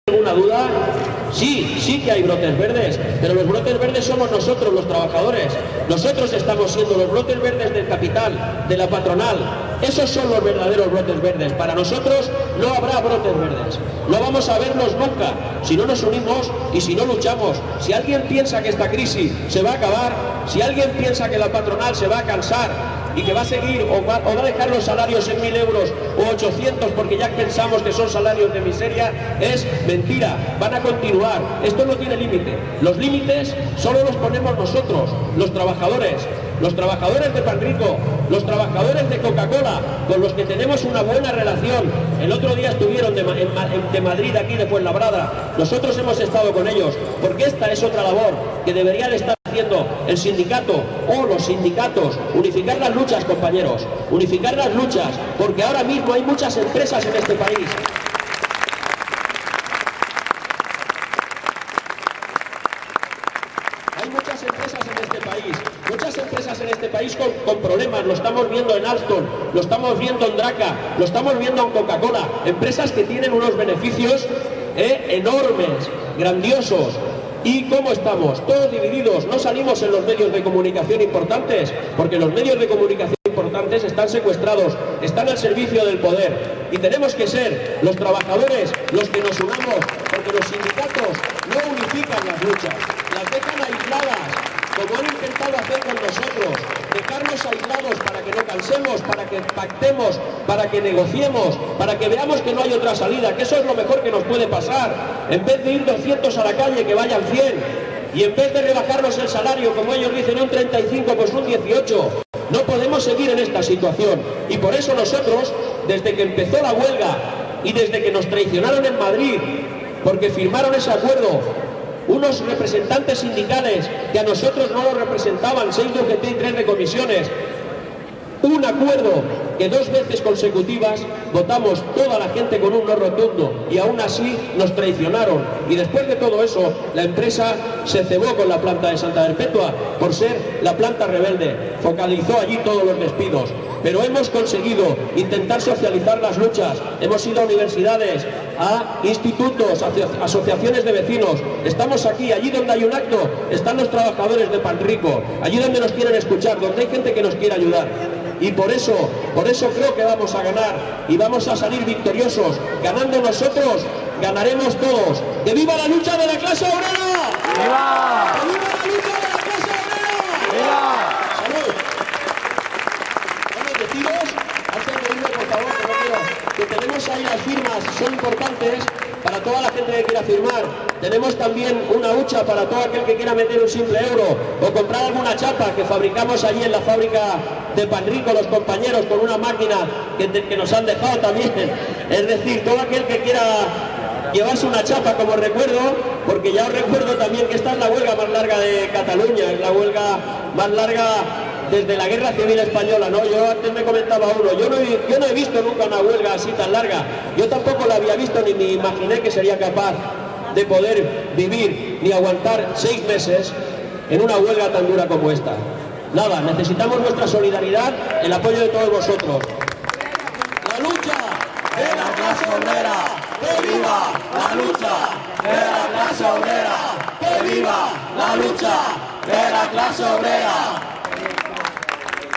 ¿Alguna duda? Sí que hay brotes verdes, pero los brotes verdes somos nosotros, los trabajadores. Nosotros estamos siendo los brotes verdes del capital, de la patronal. Esos son los verdaderos brotes verdes. Para nosotros no habrá brotes verdes. No vamos a verlos nunca si no nos unimos y si no luchamos. Si alguien piensa que esta crisis se va a acabar, si alguien piensa que la patronal se va a cansar y que va a seguir o va a dejar los salarios en 1.000 euros o 800 porque ya pensamos que son salarios de miseria, es mentira. Van a continuar. Esto no tiene límite. Los límites solo los ponemos nosotros, los trabajadores de Panrico, los trabajadores de Coca-Cola, con los que tenemos una buena relación. El otro día estuvieron de Madrid, aquí de Fuenlabrada. Nosotros hemos estado con ellos, porque esta es otra labor que deberían estar haciendo el sindicato o los sindicatos. Unificar las luchas, compañeros, unificar las luchas, porque ahora mismo hay muchas empresas en este país. Hay muchas empresas en este país con problemas. Lo estamos viendo en Alstom, lo estamos viendo en Draca, lo estamos viendo en Coca-Cola. Empresas que tienen unos beneficios enormes, grandiosos. ¿Y cómo estamos? Todos divididos. No salimos en los medios de comunicación importantes, porque los medios de comunicación importantes están secuestrados, están al servicio del poder. Y tenemos que ser los trabajadores los que nos unamos, porque los sindicatos no unifican las luchas, las dejan aisladas, como han intentado hacer con nosotros, dejarnos aislados para que no cansemos, para que pactemos, para que negociemos, para que veamos que no hay otra salida, que eso es lo mejor que nos puede pasar. En vez de ir 200 a la calle, que vayan 100, y en vez de rebajarnos el salario, como ellos dicen, un 35, pues un 18. No podemos seguir en esta situación, y por eso nosotros, desde que empezó la huelga, y desde que nos traicionaron en Madrid, porque firmaron ese acuerdo, unos representantes sindicales que a nosotros no lo representaban, 6 de UGT y 3 de comisiones, un acuerdo que 2 veces consecutivas votamos toda la gente con un no rotundo y aún así nos traicionaron. Y después de todo eso, la empresa se cebó con la planta de Santa Perpetua por ser la planta rebelde, focalizó allí todos los despidos. Pero hemos conseguido intentar socializar las luchas, hemos ido a universidades, a institutos, a asociaciones de vecinos, estamos aquí, allí donde hay un acto, están los trabajadores de Panrico, allí donde nos quieren escuchar, donde hay gente que nos quiere ayudar. Y por eso creo que vamos a ganar y vamos a salir victoriosos. Ganando nosotros, ganaremos todos. ¡Que viva la lucha de la clase obrera! ¡Viva! ¡Que viva la lucha de la clase obrera! ¡Viva! ¡Salud! Bueno, deciros, antes de irme, por favor, que tenemos ahí las firmas, son importantes para toda la gente que quiera firmar. Tenemos también una hucha para todo aquel que quiera meter un simple euro o comprar alguna chapa que fabricamos allí en la fábrica de Panrico, los compañeros, con una máquina que nos han dejado también. Es decir, todo aquel que quiera llevarse una chapa como recuerdo, porque ya os recuerdo también que esta es la huelga más larga de Cataluña, es la huelga más larga desde la Guerra Civil Española, ¿no? Yo antes me comentaba uno, yo no he visto nunca una huelga así tan larga, yo tampoco la había visto ni me imaginé que sería capaz de poder vivir ni aguantar 6 meses en una huelga tan dura como esta. Nada, necesitamos vuestra solidaridad, el apoyo de todos vosotros. ¡La lucha de la clase obrera! ¡Que viva la lucha de la clase obrera! ¡Que viva la lucha de la clase obrera!